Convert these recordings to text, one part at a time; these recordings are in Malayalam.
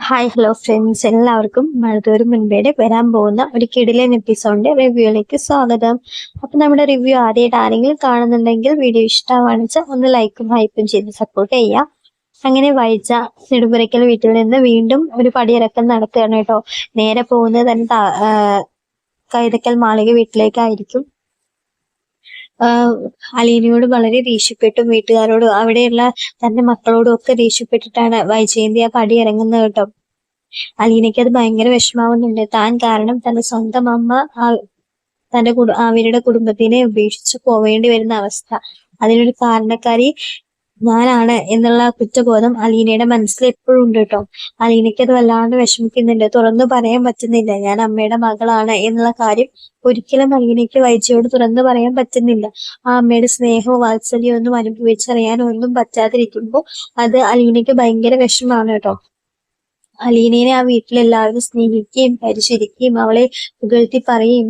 ഹായ് ഹലോ ഫ്രണ്ട്സ്, എല്ലാവർക്കും മഴതോറും മുൻപേടെ വരാൻ പോകുന്ന ഒരു കിടിലൻ എപ്പിസോഡിന്റെ റിവ്യൂയിലേക്ക് സ്വാഗതം. അപ്പൊ നമ്മുടെ റിവ്യൂ ആദ്യമായിട്ട് ആരെങ്കിലും കാണുന്നുണ്ടെങ്കിൽ വീഡിയോ ഇഷ്ടമാണെന്ന് വെച്ചാൽ ഒന്ന് ലൈക്കും ഹൈപ്പും ചെയ്ത് സപ്പോർട്ട് ചെയ്യാം. അങ്ങനെ വൈജ നെടുമ്പുരയ്ക്കൽ വീട്ടിൽ നിന്ന് വീണ്ടും ഒരു പടിയിറക്കം നടത്തുകയാണ് കേട്ടോ. നേരെ പോകുന്നത് തന്നെ കൈതക്കൽ മാളിക വീട്ടിലേക്കായിരിക്കും. അലീനയോട് വളരെ ദേഷ്യപ്പെട്ടു, വീട്ടുകാരോടും അവിടെയുള്ള തന്റെ മക്കളോടും ഒക്കെ ദേഷ്യപ്പെട്ടിട്ടാണ് വൈജയന്തി ആ പടി ഇറങ്ങുന്നത് കേട്ടോ. അലീനയ്ക്ക് അത് ഭയങ്കര വിഷമാവുന്നുണ്ട്. താൻ കാരണം തന്റെ സ്വന്തം അമ്മ അവരുടെ കുടുംബത്തിനെ ഉപേക്ഷിച്ച് പോവേണ്ടി വരുന്ന അവസ്ഥ, അതിനൊരു കാരണക്കാരി ഞാനാണ് എന്നുള്ള കുറ്റബോധം അലീനയുടെ മനസ്സിൽ എപ്പോഴും ഉണ്ട് കേട്ടോ. അലീനയ്ക്ക് അത് വല്ലാണ്ട് വിഷമിക്കുന്നുണ്ട്. തുറന്നു പറയാൻ പറ്റുന്നില്ല ഞാൻ അമ്മയുടെ മകളാണ് എന്നുള്ള കാര്യം. ഒരിക്കലും അലീനയ്ക്ക് വൈജയോട് തുറന്നു പറയാൻ പറ്റുന്നില്ല. ആ അമ്മയുടെ സ്നേഹവും വാത്സല്യവും ഒന്നും അനുഭവിച്ചറിയാനോ ഒന്നും പറ്റാതിരിക്കുമ്പോൾ അത് അലീനയ്ക്ക് ഭയങ്കര വിഷമാണ് കേട്ടോ. അലീനയെ ആ വീട്ടിലെല്ലാവരും സ്നേഹിക്കുകയും പരിശീലിക്കുകയും അവളെ പുകഴ്ത്തി പറയുകയും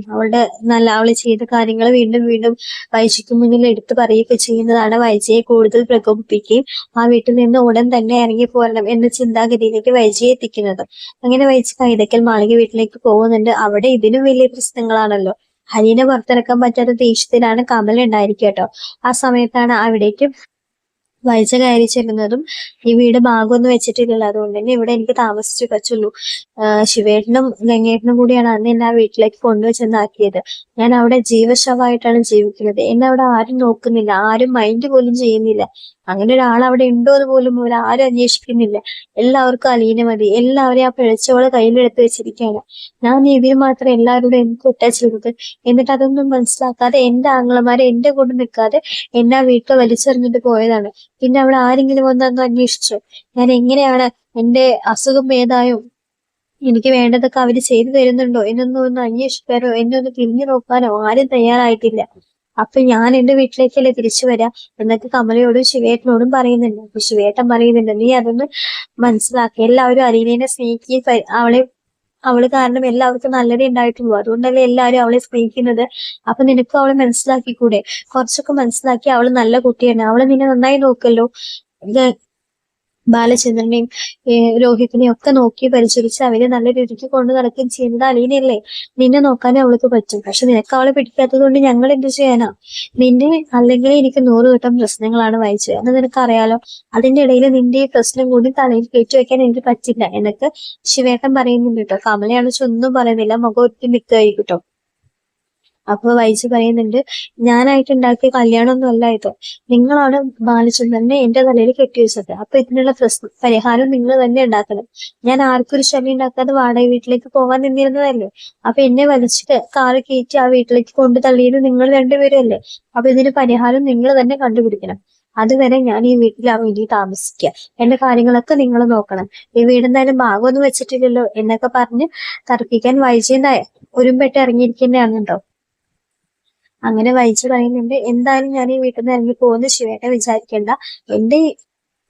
അവളെ ചെയ്ത കാര്യങ്ങൾ വീണ്ടും വീണ്ടും വൈജയ്ക്ക് മുന്നിൽ എടുത്തു പറയുകയൊക്കെ ചെയ്യുന്നതാണ് വൈജയെ കൂടുതൽ പ്രകോപിപ്പിക്കുകയും ആ വീട്ടിൽ നിന്ന് ഉടൻ തന്നെ ഇറങ്ങി പോരണം എന്ന ചിന്താഗതിയിലേക്ക് വൈജയെ എത്തിക്കുന്നത്. അങ്ങനെ വൈജ കൈതക്കൽ മാളിക വീട്ടിലേക്ക് പോകുന്നുണ്ട്. അവിടെ ഇതിനും വലിയ പ്രശ്നങ്ങളാണല്ലോ. അലീന പുറത്തിറക്കാൻ പറ്റാത്ത ദേഷ്യത്തിലാണ് കമൽ ഉണ്ടായിരിക്കുക കേട്ടോ. ആ സമയത്താണ് അവിടേക്ക് വൈജ കയറി ചെല്ലുന്നതും ഈ വീട് ഭാഗമൊന്നും വെച്ചിട്ടില്ലല്ലോ, അതുകൊണ്ട് തന്നെ ഇവിടെ എനിക്ക് താമസിച്ചു പറ്റുള്ളൂ. ശിവേട്ടനും ഗംഗേട്ടനും കൂടിയാണ് അന്ന് എന്നെ ആ വീട്ടിലേക്ക് കൊണ്ടുവച്ചെന്നാക്കിയത്. ഞാൻ അവിടെ ജീവശവമായിട്ടാണ് ജീവിക്കുന്നത്. എന്നെ അവിടെ ആരും നോക്കുന്നില്ല, ആരും മൈൻഡ് പോലും ചെയ്യുന്നില്ല. അങ്ങനെ ഒരാൾ അവിടെ ഉണ്ടോ എന്ന് പോലും ആരും അന്വേഷിക്കുന്നില്ല. എല്ലാവർക്കും അലീന മതി. എല്ലാവരെയും ആ പിഴച്ചോളെ കയ്യിലെടുത്ത് വെച്ചിരിക്കുകയാണ്. ഞാൻ ഇതിന് മാത്രം എല്ലാവരോടും എന്ത് തെറ്റാ ചെയ്തത്? എന്നിട്ട് അതൊന്നും മനസ്സിലാക്കാതെ എന്റെ ആങ്ങളമാരെ എന്റെ കൂടെ നിൽക്കാതെ എന്നെ ആ വീട്ടിൽ വലിച്ചെറിഞ്ഞിട്ട് പോയതാണ്. പിന്നെ അവിടെ ആരെങ്കിലും വന്നൊന്ന് അന്വേഷിച്ചോ? ഞാൻ എങ്ങനെയാണ് എന്റെ അസുഖം ഭേദായോ, എനിക്ക് വേണ്ടതൊക്കെ അവര് ചെയ്തു തരുന്നുണ്ടോ എന്നൊന്നും ഒന്ന് അന്വേഷിക്കാനോ എന്നെ ഒന്ന് തിരിഞ്ഞു നോക്കാനോ ആരും തയ്യാറായിട്ടില്ല. അപ്പൊ ഞാൻ എന്റെ വീട്ടിലേക്കല്ലേ തിരിച്ചു വരാം എന്നൊക്കെ കമലയോടും ശിവേട്ടനോടും പറയുന്നുണ്ട്. അപ്പൊ ശിവേട്ടൻ പറയുന്നുണ്ട്, നീ അതൊന്ന് മനസ്സിലാക്കി. എല്ലാവരും അലീനയെ സ്നേഹിക്കുകയും അവള് കാരണം എല്ലാവർക്കും നല്ലതേ ഉണ്ടായിട്ടുള്ളൂ. അതുകൊണ്ടല്ലേ എല്ലാവരും അവളെ സ്നേഹിക്കുന്നത്. അപ്പൊ നിനക്ക് അവളെ മനസ്സിലാക്കിക്കൂടെ? കുറച്ചൊക്കെ മനസ്സിലാക്കി. അവള് നല്ല കുട്ടിയാണ്, അവള് നിന്നെ നന്നായി നോക്കല്ലോ. ബാലചന്ദ്രനെയും രോഹിത്തിനെയും ഒക്കെ നോക്കി പരിചരിച്ച് അവരെ നല്ല രീതിക്ക് കൊണ്ട് നടക്കുകയും ചെയ്യുന്നത് അലീനയല്ലേ. നിന്നെ നോക്കാനേ അവൾക്ക് പറ്റും. പക്ഷെ നിനക്ക് അവളെ പിടിക്കാത്തത് കൊണ്ട് ഞങ്ങൾ എന്ത് ചെയ്യാനാ? നിന്റെ അല്ലെങ്കിൽ എനിക്ക് 100 വട്ടം പ്രശ്നങ്ങളാണ് വായിച്ചത് എന്ന് നിനക്കറിയാലോ. അതിന്റെ ഇടയിൽ നിന്റെ ഈ പ്രശ്നം കൂടി തലയിൽ കയറ്റി വെക്കാൻ എനിക്ക് പറ്റില്ല എന്നൊക്കെ ശിവേട്ടൻ പറയുന്നുണ്ട് കേട്ടോ. കമലയാണെന്ന് ഒന്നും പറയുന്നില്ല, മുഖം ഒറ്റ നിൽക്കുകയായി കേട്ടോ. അപ്പൊ വൈജു പറയുന്നുണ്ട്, ഞാനായിട്ട് ഉണ്ടാക്കിയ കല്യാണമൊന്നും അല്ല ഇത്. നിങ്ങളാണ് ബാലചന്ദ്രനെ എന്റെ തലയിൽ കെട്ടിവെച്ചത്. അപ്പൊ ഇതിനുള്ള പരിഹാരം നിങ്ങൾ തന്നെ ഉണ്ടാക്കണം. ഞാൻ ആർക്കും ഒരു ശല്യം ഉണ്ടാക്കാതെ വാടക വീട്ടിലേക്ക് പോകാൻ നിന്നിരുന്നതല്ലേ. അപ്പൊ എന്നെ വലിച്ചിട്ട് കാറ് കയറ്റി ആ വീട്ടിലേക്ക് കൊണ്ടു തള്ളിയത് നിങ്ങൾ രണ്ടുപേരും അല്ലേ. അപ്പൊ ഇതിന് പരിഹാരം നിങ്ങൾ തന്നെ കണ്ടുപിടിക്കണം. അതുവരെ ഞാൻ ഈ വീട്ടിൽ ആ വീട്ടിൽ താമസിക്കുക. എന്റെ കാര്യങ്ങളൊക്കെ നിങ്ങൾ നോക്കണം. ഈ വീടെന്തായാലും ഭാഗമൊന്നും വെച്ചിട്ടില്ലല്ലോ എന്നൊക്കെ പറഞ്ഞ് തർക്കിക്കാൻ വൈജയന്തായ ഒരുമ്പെട്ട് ഇറങ്ങിയിരിക്കുന്നതാണ് കേട്ടോ. അങ്ങനെ വൈജു പറയുന്നുണ്ട്, എന്തായാലും ഞാൻ ഈ വീട്ടിൽ നിന്ന് ഇറങ്ങി പോകുന്ന ശിവേട്ടൻ വിചാരിക്കേണ്ട.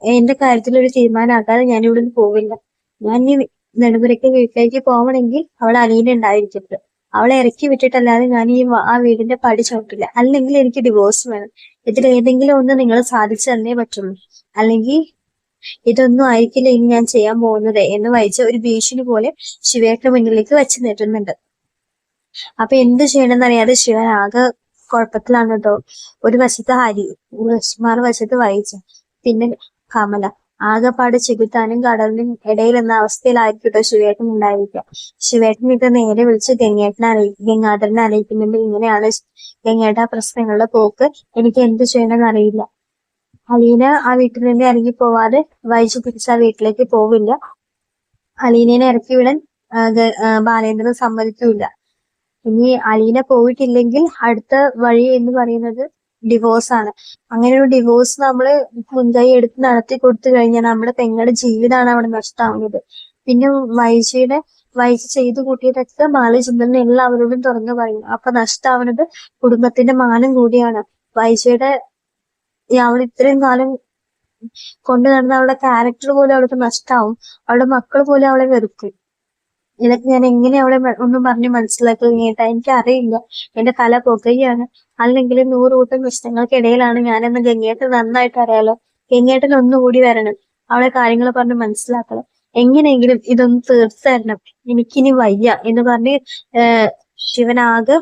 എന്റെ കാര്യത്തിലൊരു തീരുമാനമാക്കാതെ ഞാൻ ഇവിടെ നിന്ന് പോവില്ല. ഞാൻ ഈ നെടുപുരയ്ക്ക് വീട്ടിലേക്ക് പോകണമെങ്കിൽ അവൾ അലീന ഉണ്ടായിരിക്കരുത്. അവളെ ഇറക്കി വിട്ടിട്ടല്ലാതെ ഞാൻ ആ വീടിന്റെ പടി ചവിട്ടില്ല. അല്ലെങ്കിൽ എനിക്ക് ഡിവോഴ്സ് വേണം. ഇതിലേതെങ്കിലും ഒന്ന് നിങ്ങൾ സാധിച്ചു തന്നേ പറ്റുള്ളൂ. അല്ലെങ്കിൽ ഇതൊന്നും ആയിരിക്കില്ല ഇനി ഞാൻ ചെയ്യാൻ പോകുന്നത് എന്ന് വൈജ ഒരു ഭീഷണി പോലെ ശിവേട്ടന് മുന്നിലേക്ക് വെച്ച് നീട്ടുന്നുണ്ട്. അപ്പൊ എന്ത് ചെയ്യണമെന്നറിയാതെ ശിവൻ ആകെ കുഴപ്പത്തിലാണ് കേട്ടോ. ഒരു വശത്ത് ഹരി, മറുവശത്ത് വൈജ, പിന്നെ കമല. ആകെപ്പാട് ചെകുത്താനും കടലിനും ഇടയിൽ എന്ന അവസ്ഥയിലായിരിക്കും കേട്ടോ ശിവേട്ടൻ ഉണ്ടായിരിക്കുക. ശിവേട്ടൻ ഇത് നേരെ വിളിച്ച് ഗംഗാധരനെ അറിയിക്കുന്നുണ്ട്. ഇങ്ങനെയാണ് ഗംഗയുടെ പ്രശ്നങ്ങളുടെ പോക്ക്, എനിക്ക് എന്ത് ചെയ്യണമെന്ന് അറിയില്ല. അലീന ആ വീട്ടിൽ നിന്ന് ഇറങ്ങി പോവാതെ വൈജു തിരിച്ച് ആ വീട്ടിലേക്ക് പോവില്ല. അലീനയെ ഇറക്കി വിടാൻ ബാലേന്ദ്രൻ സമ്മതിക്കില്ല. ഇനി അലീന പോയിട്ടില്ലെങ്കിൽ അടുത്ത വഴി എന്ന് പറയുന്നത് ഡിവോഴ്സ് ആണ്. അങ്ങനെ ഒരു ഡിവോഴ്സ് നമ്മള് മുൻകൈ എടുത്ത് നടത്തി കൊടുത്തു കഴിഞ്ഞാൽ നമ്മുടെ പെങ്ങളുടെ ജീവിതമാണ് അവിടെ നഷ്ടമാവുന്നത്. പിന്നെ വൈജ ചെയ്തു കൂട്ടിയതൊക്കെ ബാലചന്ദ്രനെ എല്ലാവരോടും തുറന്നു പറയും. അപ്പൊ നഷ്ടമാവുന്നത് കുടുംബത്തിന്റെ മാനം കൂടിയാണ്. വൈജയുടെ അവൾ ഇത്രയും കാലം കൊണ്ടു നടന്ന അവളുടെ ക്യാരക്ടർ പോലും അവൾക്ക് നഷ്ടമാവും. അവളുടെ മക്കൾ പോലും അവളെ വെറുക്കും. ഇതൊക്കെ ഞാൻ എങ്ങനെ അവളെ ഒന്നും പറഞ്ഞ് മനസ്സിലാക്കുകയായിട്ടാ എനിക്കറിയില്ല. എന്റെ തല പുകയാണ്. അല്ലെങ്കിൽ 100 കൂട്ടം പ്രശ്നങ്ങൾക്കിടയിലാണ് ഞാനെന്ന് ഗംഗേട്ടൻ നന്നായിട്ട് അറിയാലോ. ഗംഗേട്ടൻ ഒന്നുകൂടി വരണം. അവളെ കാര്യങ്ങൾ പറഞ്ഞ് മനസ്സിലാക്കണം. എങ്ങനെയെങ്കിലും ഇതൊന്ന് തീർത്തു തരണം, എനിക്കിനി വയ്യ എന്ന് പറഞ്ഞ് ശിവനാകെ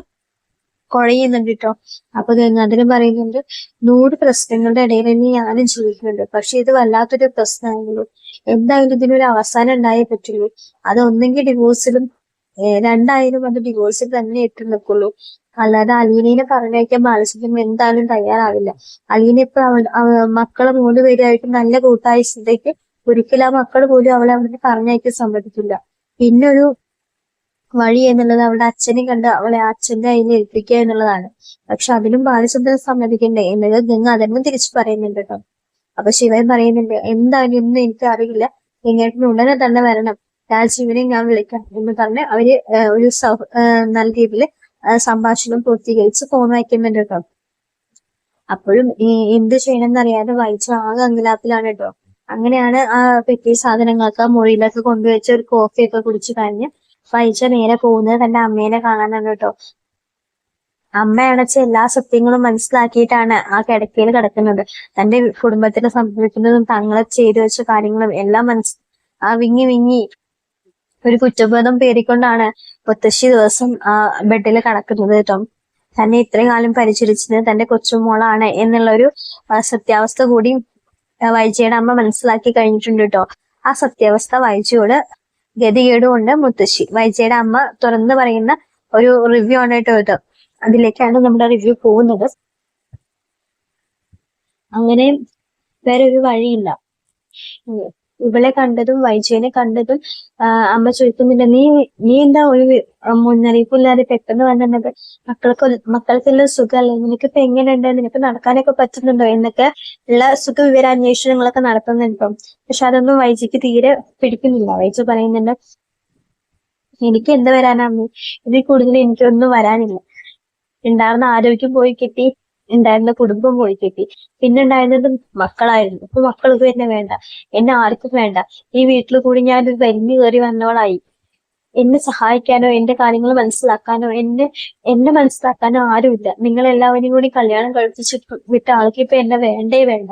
കുഴയുന്നുണ്ട് കേട്ടോ. അപ്പൊ ഗംഗാധരൻ പറയുന്നുണ്ട്, 100 പ്രശ്നങ്ങളുടെ ഇടയിൽ ഇനി ഞാനും ജീവിക്കുന്നുണ്ട്, പക്ഷെ ഇത് വല്ലാത്തൊരു പ്രശ്നമായിരുന്നു. എന്തായാലും ഇതിനൊരു അവസാനം ഉണ്ടായേ പറ്റുള്ളൂ. അത് ഒന്നെങ്കിൽ ഡിവോഴ്സിലും രണ്ടായാലും അത് ഡിവോഴ്സിൽ തന്നെ ഇട്ട് നിൽക്കുള്ളൂ. അല്ലാതെ അലീനയെ പറഞ്ഞയക്കാൻ ബാലചന്ദ്രൻ എന്തായാലും തയ്യാറാവില്ല. അലീന ഇപ്പൊ മക്കളെ 3 പേരായിട്ട് നല്ല കൂട്ടായ സ്ഥിതിക്ക് ഒരിക്കലും ആ മക്കൾ പോലും അവളെ അവിടെ പറഞ്ഞയക്കാൻ സമ്മതിക്കില്ല. പിന്നൊരു വഴി എന്നുള്ളത് അവളുടെ അച്ഛനെ കണ്ട് അവളെ അച്ഛന്റെ കയ്യിൽ ഏൽപ്പിക്കുക എന്നുള്ളതാണ്. പക്ഷെ അതിനും ബാലചന്ദ്രൻ സമ്മതിക്കണ്ടേ എന്നത് ഗംഗാധരനും തിരിച്ചു പറയുന്നുണ്ട് കേട്ടോ. അപ്പൊ ശിവൻ പറയുന്നുണ്ട്, എന്തായാലും ഒന്നും എനിക്ക് അറിയില്ല, ഇങ്ങോട്ട് ഉടനെ തന്നെ വരണം, രാജീവിനെ ഞാൻ വിളിക്കാം എന്ന് പറഞ്ഞ് അവര് ഒരു നല്ല രീതിയിൽ സംഭാഷണം പൂർത്തീകരിച്ച് ഫോൺ വയ്ക്കുന്നുണ്ട് കേട്ടോ. അപ്പോഴും എന്ത് ചെയ്യണമെന്ന് അറിയാതെ വായിച്ച ആകെ അങ്കലാപ്പിലാണ് കേട്ടോ. അങ്ങനെയാണ് ആ പെട്ടി സാധനങ്ങൾക്ക് ആ മുറിയിലൊക്കെ കൊണ്ടുവച്ച ഒരു കോഫിയൊക്കെ കുടിച്ചു കഴിഞ്ഞ് വായിച്ച നേരെ പോകുന്നത് തന്റെ അമ്മേനെ കാണാനാണ് കേട്ടോ. അമ്മ അടച്ച എല്ലാ സത്യങ്ങളും മനസ്സിലാക്കിയിട്ടാണ് ആ കിടക്കയിൽ കിടക്കുന്നത്. തന്റെ കുടുംബത്തിൽ സംഭവിക്കുന്നതും തങ്ങളെ ചെയ്തു വെച്ച കാര്യങ്ങളും എല്ലാം വിങ്ങി വിങ്ങി ഒരു കുറ്റബോധം പേറിക്കൊണ്ടാണ് മുത്തശ്ശി ദിവസം ആ ബെഡിൽ കിടക്കുന്നത് കേട്ടോ. തന്നെ ഇത്രയും കാലം പരിചരിച്ചത് തന്റെ കൊച്ചുമോളാണ് എന്നുള്ള ഒരു സത്യാവസ്ഥ കൂടി വൈജയുടെ അമ്മ മനസ്സിലാക്കി കഴിഞ്ഞിട്ടുണ്ട് കേട്ടോ. ആ സത്യാവസ്ഥ വൈജയോട് ഗതികേടുകൊണ്ട് മുത്തശ്ശി വൈജയുടെ അമ്മ തുറന്നു പറയുന്ന ഒരു റിവ്യൂ ആണ് കേട്ടോ. അതിലേക്കാണ് നമ്മുടെ റിവ്യൂ പോകുന്നത്. അങ്ങനെ വേറെ ഒരു വഴിയില്ല. ഇവളെ കണ്ടതും വൈജയനെ കണ്ടതും അമ്മ ചോദിക്കുന്നില്ല, നീ എന്താ ഒരു മുന്നറിയിപ്പില്ലാതെ പെട്ടെന്ന് വന്നിട്ട് മക്കൾക്കെല്ലാം സുഖമല്ലേ, നിനക്കിപ്പോ എങ്ങനെയുണ്ട്, നിനക്ക് നടക്കാനൊക്കെ പറ്റുന്നുണ്ടോ എന്നൊക്കെ ഉള്ള വിവരാന്വേഷണങ്ങളൊക്കെ നടത്തുന്നുണ്ടോ. പക്ഷെ അതൊന്നും വൈജയ്ക്ക് തീരെ പിടിക്കുന്നില്ല. വൈജ പറയുന്നുണ്ട്, എനിക്ക് എന്ത് വരാനാ അമ്മ, ഇതിൽ കൂടുതൽ എനിക്കൊന്നും വരാനില്ല. ഉണ്ടായിരുന്ന ആരോഗ്യം പോയി കിട്ടി, ഉണ്ടായിരുന്ന കുടുംബം പോയി കിട്ടി, പിന്നെ ഉണ്ടായിരുന്നത് മക്കളായിരുന്നു. ഇപ്പൊ മക്കൾക്ക് എന്നെ വേണ്ട, എന്നെ ആർക്കും വേണ്ട. ഈ വീട്ടിൽ കൂടി ഞാനൊരു വലിഞ്ഞു കയറി വന്നവളായി. എന്നെ സഹായിക്കാനോ എന്റെ കാര്യങ്ങൾ മനസ്സിലാക്കാനോ എന്നെ മനസ്സിലാക്കാനോ ആരുമില്ല. നിങ്ങളെല്ലാവരും കൂടി കല്യാണം കഴിപ്പിച്ചിട്ട് വിട്ട ആൾക്ക് ഇപ്പൊ എന്നെ വേണ്ടേ വേണ്ട.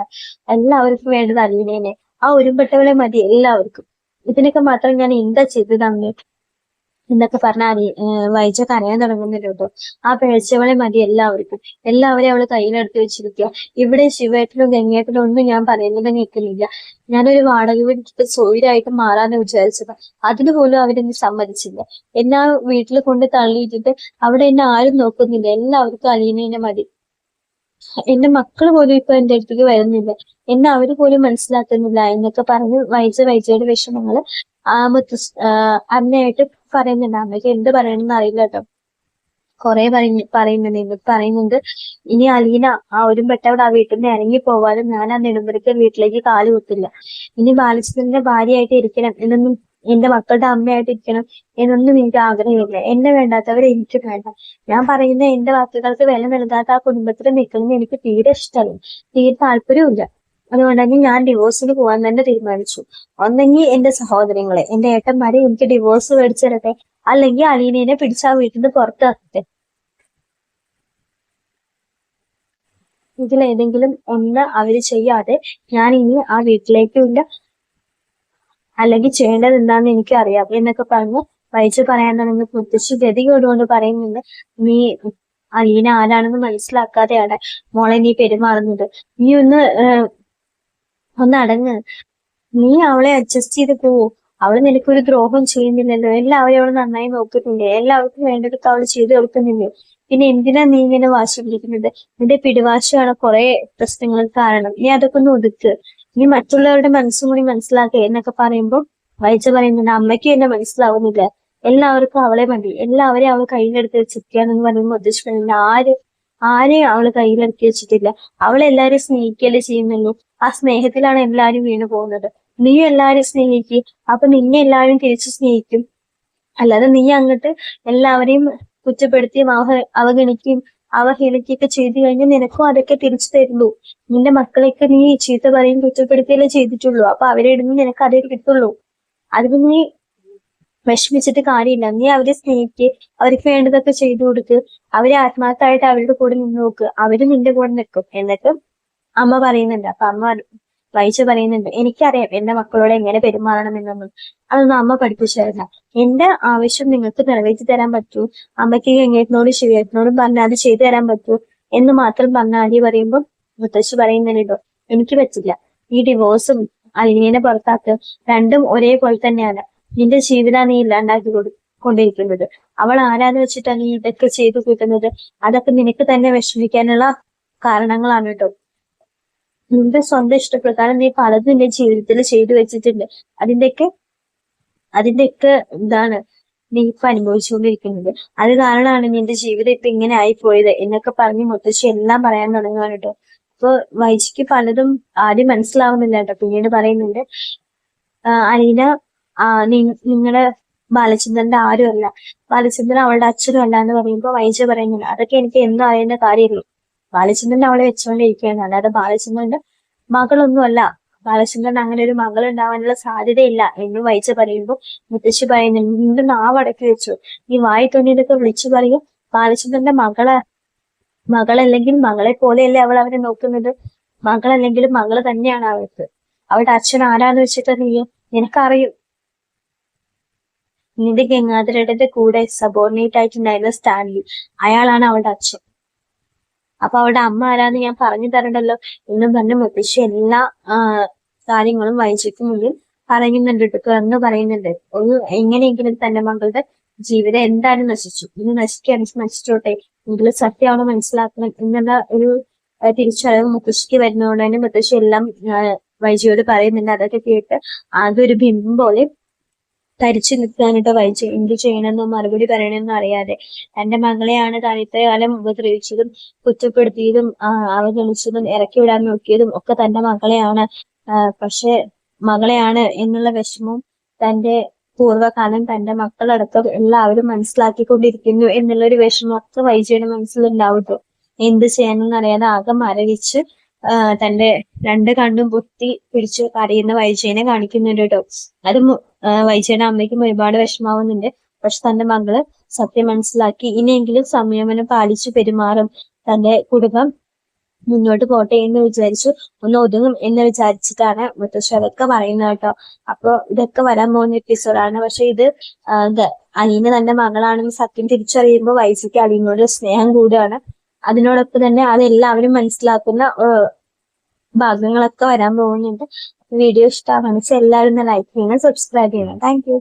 എല്ലാവർക്കും വേണ്ടത് അലീനേനെ, ആ ഒരുമ്പെട്ടവളെ മതി എല്ലാവർക്കും. ഇതിനൊക്കെ മാത്രം ഞാൻ എന്താ ചെയ്തതാണ് എന്നൊക്കെ പറഞ്ഞാൽ വൈജ കരയാൻ തുടങ്ങുന്നില്ല കേട്ടോ. ആ പേഴ്ചവളെ മതി എല്ലാവർക്കും, എല്ലാവരെയും അവള് കയ്യിലെടുത്ത് വെച്ചിരിക്കുക. ഇവിടെ ശിവേട്ടനും ഗംഗേട്ടനും ഒന്നും ഞാൻ പറയുന്നത് കേൾക്കുന്നില്ല. ഞാനൊരു വാടക വീട്ടിൽ സോയിലായിട്ട് മാറാന്ന് വിചാരിച്ചത്, അതിന് പോലും അവരെന്നെ സമ്മതിച്ചില്ല. എന്നെ ആ വീട്ടിൽ കൊണ്ട് തള്ളിയിട്ടിട്ട് അവിടെ എന്നെ ആരും നോക്കുന്നില്ല. എല്ലാവർക്കും അലീനേനെ മതി. എന്റെ മക്കൾ പോലും ഇപ്പൊ എന്റെ അടുത്തേക്ക് വരുന്നില്ല, എന്നെ അവര് പോലും മനസ്സിലാക്കുന്നില്ല എന്നൊക്കെ പറഞ്ഞ് വൈജയുടെ വിഷമങ്ങള് അമ്മയായിട്ട് പറയുന്നുണ്ട്. അമ്മയ്ക്ക് എന്ത് പറയണമെന്ന് അറിയില്ല കേട്ടോ. കൊറേ പറയുന്നുണ്ട് ഇനി അലീന ആ ഒരുമ്പെട്ടവിടെ ആ വീട്ടിൽ നിന്ന് ഇറങ്ങി പോവാനും ഞാൻ ആ നെടുമ്പരക്കൽ വീട്ടിലേക്ക് കാല് കുത്തില്ല. ഇനി ബാലചന്ദ്രന്റെ ഭാര്യയായിട്ട് ഇരിക്കണം എന്നൊന്നും, എന്റെ മക്കളുടെ അമ്മയായിട്ട് ഇരിക്കണം എന്നൊന്നും എനിക്ക് ആഗ്രഹമില്ല. എന്നെ വേണ്ടാത്തവരെ എനിക്ക് വേണ്ട. ഞാൻ പറയുന്ന എന്റെ വാക്കുകൾക്ക് വില നൽകാത്ത ആ കുടുംബത്തിൽ നിൽക്കുന്നത് എനിക്ക് തീരെ ഇഷ്ടമല്ല, തീരെ താല്പര്യമില്ല. അതുകൊണ്ട് തന്നെ ഞാൻ ഡിവോഴ്സിന് പോകാൻ തന്നെ തീരുമാനിച്ചു. ഒന്നെങ്കിൽ എന്റെ സഹോദരങ്ങളെ, എന്റെ ഏട്ടന്മാരെ എനിക്ക് ഡിവോഴ്സ് മേടിച്ചിരട്ടെ, അല്ലെങ്കിൽ അലീനേനെ പിടിച്ച് ആ വീട്ടിൽ നിന്ന് പുറത്താക്കട്ടെ. ഇതിലേതെങ്കിലും ഒന്ന് അവര് ചെയ്യാതെ ഞാൻ ഇനി ആ വീട്ടിലേക്കില്ല, അല്ലെങ്കിൽ ചെയ്യേണ്ടത് എന്താണെന്ന് എനിക്ക് അറിയാം എന്നൊക്കെ പറഞ്ഞ് വൈജു പറയാൻ തുടങ്ങി. മുത്തശ്ശി ഗതികേടുകൊണ്ട് പറയുന്നുണ്ട്, നീ അലീന ആരാണെന്ന് മനസ്സിലാക്കാതെയാണ് മോളെ നീ പെരുമാറുന്നത്. നീ ഒന്ന് അടങ്ങ്, നീ അവളെ അഡ്ജസ്റ്റ് ചെയ്ത് പോവോ. അവള് നിനക്കൊരു ദ്രോഹം ചെയ്യുന്നില്ലല്ലോ, എല്ലാവരും അവള് നന്നായി നോക്കുന്നില്ലേ, എല്ലാവർക്കും വേണ്ടതൊക്കെ അവള് ചെയ്തു കൊടുക്കുന്നില്ലേ. പിന്നെ എന്തിനാ നീ ഇങ്ങനെ വാശി പിടിക്കുന്നത്? നിന്റെ പിടിവാശിയാണ് കുറെ പ്രശ്നങ്ങൾക്ക് കാരണം. നീ അതൊക്കെ ഒന്ന് ഒതുക്ക്, നീ മറ്റുള്ളവരുടെ മനസ്സും കൂടി മനസ്സിലാക്കുക എന്നൊക്കെ പറയുമ്പോൾ വൈജ പറയുന്നുണ്ട്, അമ്മയ്ക്കും എന്നെ മനസ്സിലാവുന്നില്ല, എല്ലാവർക്കും അവളെ മതി, എല്ലാവരെയും അവൾ കയ്യിലെടുത്ത് വെച്ചിരിക്കുകയാണെന്ന് പറയുമ്പോൾ ഉദ്ദേശിക്കുന്നില്ല. ആരെയും അവള് കയ്യിലെടുത്ത് വെച്ചിട്ടില്ല. അവളെല്ലാരെയും സ്നേഹിക്കല്ലേ ചെയ്യുന്നുള്ളൂ. ആ സ്നേഹത്തിലാണ് എല്ലാരും വീണു പോകുന്നത്. നീ എല്ലാരും സ്നേഹിക്കും, അപ്പൊ നിന്നെ എല്ലാവരും തിരിച്ചു സ്നേഹിക്കും. അല്ലാതെ നീ അങ്ങോട്ട് എല്ലാവരെയും കുറ്റപ്പെടുത്തിയും അവഗണിക്കുകയും അവഹേളിക്കുകയൊക്കെ ചെയ്തു കഴിഞ്ഞാൽ നിനക്കും അതൊക്കെ തിരിച്ചു തരുള്ളൂ. നിന്റെ മക്കളെയൊക്കെ നീ ചീത്ത പറയും കുറ്റപ്പെടുത്തിയല്ലേ ചെയ്തിട്ടുള്ളൂ. അപ്പൊ അവരെ ഇടുന്ന് നിനക്ക് അതേ കിട്ടുള്ളൂ. അതിന് നീ വിഷമിച്ചിട്ട് കാര്യമില്ല. നീ അവരെ സ്നേഹിക്ക്, അവർക്ക് വേണ്ടതൊക്കെ ചെയ്തു കൊടുക്ക്, അവരെ ആത്മാർത്ഥമായിട്ട് അവരുടെ കൂടെ നിന്ന് നോക്ക്, അവര് നിന്റെ കൂടെ നിൽക്കും എന്നൊക്കെ അമ്മ പറയുന്നുണ്ട്. അപ്പൊ അമ്മ വൈജ പറയുന്നുണ്ട്, എനിക്കറിയാം എന്റെ മക്കളോട് എങ്ങനെ പെരുമാറണം എന്നൊന്നും. അതൊന്നും അമ്മ പഠിപ്പിച്ചു തരില്ല. എന്റെ ആവശ്യം നിങ്ങൾക്ക് നിറവേറ്റി തരാൻ പറ്റൂ, അമ്മയ്ക്ക് ഗംഗേട്ടനോടും ശിവേട്ടനോടും പറഞ്ഞാൽ അത് ചെയ്തു തരാൻ പറ്റൂ എന്ന് മാത്രം പറഞ്ഞ അലി പറയുമ്പോൾ മുത്തശ്ശി പറയുന്നുണ്ടോ, എനിക്ക് പറ്റില്ല. ഈ ഡിവോഴ്സും അലീനെ പുറത്താക്കുക രണ്ടും ഒരേപോലെ തന്നെയാണ്. നിന്റെ ജീവിതം നീ ഇല്ലാണ്ടാക്കി കൊണ്ടിരിക്കുന്നത്. അവൾ ആരാന്ന് വെച്ചിട്ടാണ് നീ ഇതൊക്കെ ചെയ്തു കൂട്ടുന്നത്? അതൊക്കെ നിനക്ക് തന്നെ വിഷമിക്കാനുള്ള കാരണങ്ങളാണ് കേട്ടോ. നിന്റെ സ്വന്തം ഇഷ്ടപ്രകാരം നീ പലതും നിന്റെ ജീവിതത്തിൽ ചെയ്തു വെച്ചിട്ടുണ്ട്. അതിന്റെയൊക്കെ എന്താണ് നീ ഇപ്പൊ അനുഭവിച്ചുകൊണ്ടിരിക്കുന്നത്. അത് കാരണമാണ് നിന്റെ ജീവിതം ഇപ്പൊ ഇങ്ങനെ ആയിപ്പോയത് എന്നൊക്കെ പറഞ്ഞ് മുത്തശ്ശി എല്ലാം പറയാൻ തുടങ്ങുകയാണ് കേട്ടോ. അപ്പൊ വൈജിക്ക് പലതും ആദ്യം മനസ്സിലാവുന്നില്ല കേട്ടോ. പിന്നീട് പറയുന്നുണ്ട്, അലീന നിങ്ങളുടെ ബാലചന്ദ്രന്റെ ആരുമല്ല, ബാലചന്ദ്രൻ അവളുടെ അച്ഛനും അല്ല എന്ന് പറയുമ്പോൾ വൈജ പറയുന്നുണ്ട്, അതൊക്കെ എനിക്ക് എന്നും അറിയേണ്ട കാര്യമുള്ളൂ. ബാലചന്ദ്രൻ അവളെ വെച്ചുകൊണ്ടിരിക്കുകയാണ്, അല്ലാതെ ബാലചന്ദ്രന്റെ മകളൊന്നുമല്ല. ബാലചന്ദ്രൻ അങ്ങനെ ഒരു മകൾ ഉണ്ടാവാനുള്ള സാധ്യതയില്ല എന്ന് വൈജ പറയുമ്പോൾ മുത്തശ്ശി പറയുന്നുണ്ട്, നിന്റെ നാവ് അടക്കി വെച്ചു, നീ വായി തോന്നിയതൊക്കെ വിളിച്ചു പറയും. ബാലചന്ദ്രന്റെ മകളല്ലെങ്കിൽ മകളെ പോലെയല്ലേ അവൾ അവരെ നോക്കുന്നത്. മകളല്ലെങ്കിലും മകള് തന്നെയാണ് അവൾക്ക്. അവളുടെ അച്ഛൻ ആരാന്ന് വെച്ചിട്ട് നിനക്കറിയും. നിന്റെ ഗംഗാധരയുടെ കൂടെ സബോർഡിനേറ്റ് ആയിട്ടുണ്ടായിരുന്ന സ്റ്റാൻലി, അയാളാണ് അവളുടെ അച്ഛൻ. അപ്പൊ അവളുടെ അമ്മ ആരാന്ന് ഞാൻ പറഞ്ഞു തരണ്ടല്ലോ എന്നും പറഞ്ഞ് മുത്തശ്ശി എല്ലാ കാര്യങ്ങളും വൈജയ്ക്ക് മുന്നിൽ പറയുന്നുണ്ട്, തുറന്നു പറയുന്നുണ്ട്. ഒരു എങ്ങനെയെങ്കിലും തന്റെ മകളുടെ ജീവിതം എന്തായാലും നശിച്ചു, ഇനി നശിക്കുകയാണെങ്കിൽ നശിച്ചോട്ടെ, എങ്കിലും സത്യം അവളെ മനസ്സിലാക്കണം എന്നുള്ള ഒരു തിരിച്ചറിവ് മുത്തശ്ശിക്ക് വരുന്നതുകൊണ്ട് തന്നെ മുത്തശ്ശി എല്ലാം വൈജയോട് പറയുന്നുണ്ട്. അതൊക്കെ കേട്ട് ആകെ ഒരു ബിംബം പോലെ തരിച്ചു നിൽക്കാനിട്ട് വൈജ എന്ത് ചെയ്യണമെന്നോ മറുപടി പറയണമെന്നോ അറിയാതെ. തന്റെ മകളെയാണ് താൻ ഇത്രയും കാലം ഉപദ്രവിച്ചതും കുറ്റപ്പെടുത്തിയതും അവഗണിച്ചതും ഇറക്കി വിടാൻ നോക്കിയതും ഒക്കെ തന്റെ മകളെയാണ്. പക്ഷെ മകളെയാണ് എന്നുള്ള വിഷമവും തന്റെ പൂർവ്വകാലം തന്റെ മക്കളടക്കം എല്ലാവരും മനസ്സിലാക്കിക്കൊണ്ടിരിക്കുന്നു എന്നുള്ളൊരു വിഷമമൊക്കെ വൈജയുടെ മനസ്സിലുണ്ടാവട്ടോ. എന്ത് ചെയ്യണമെന്ന് അറിയാതെ ആകെ മരവിച്ച് തന്റെ രണ്ട് കണ്ണും പൊത്തി പിടിച്ച് കരയുന്ന വൈജയനെ കാണിക്കുന്നുണ്ട് കേട്ടോ. അത് വൈജയുടെ അമ്മയ്ക്കും ഒരുപാട് വിഷമാവുന്നുണ്ട്. പക്ഷെ തന്റെ മകള് സത്യം മനസ്സിലാക്കി ഇനിയെങ്കിലും സംയമനം പാലിച്ചു പെരുമാറും, തന്റെ കുടുംബം മുന്നോട്ട് പോട്ടെ എന്ന് വിചാരിച്ചു, ഒന്ന് ഒതുങ്ങും എന്ന് വിചാരിച്ചിട്ടാണ് മുത്തശ്ശി അതൊക്കെ പറയുന്നത് കേട്ടോ. അപ്പൊ ഇതൊക്കെ വരാൻ പോകുന്ന എപ്പിസോഡാണ്. പക്ഷെ ഇത് അലീന തന്റെ മകളാണെന്ന് സത്യം തിരിച്ചറിയുമ്പോൾ വൈജയ്ക്ക് അലീനോട് സ്നേഹം കൂടുകയാണ്. അതിനോടൊപ്പം തന്നെ അതെല്ലാവരും മനസ്സിലാക്കുന്ന ഭാഗങ്ങളൊക്കെ വരാൻ പോകുന്നുണ്ട്. വീഡിയോ ഇഷ്ടമാണെന്ന് വെച്ചാൽ എല്ലാവരും ലൈക്ക് ചെയ്യണം, സബ്സ്ക്രൈബ് ചെയ്യണം. Thank you.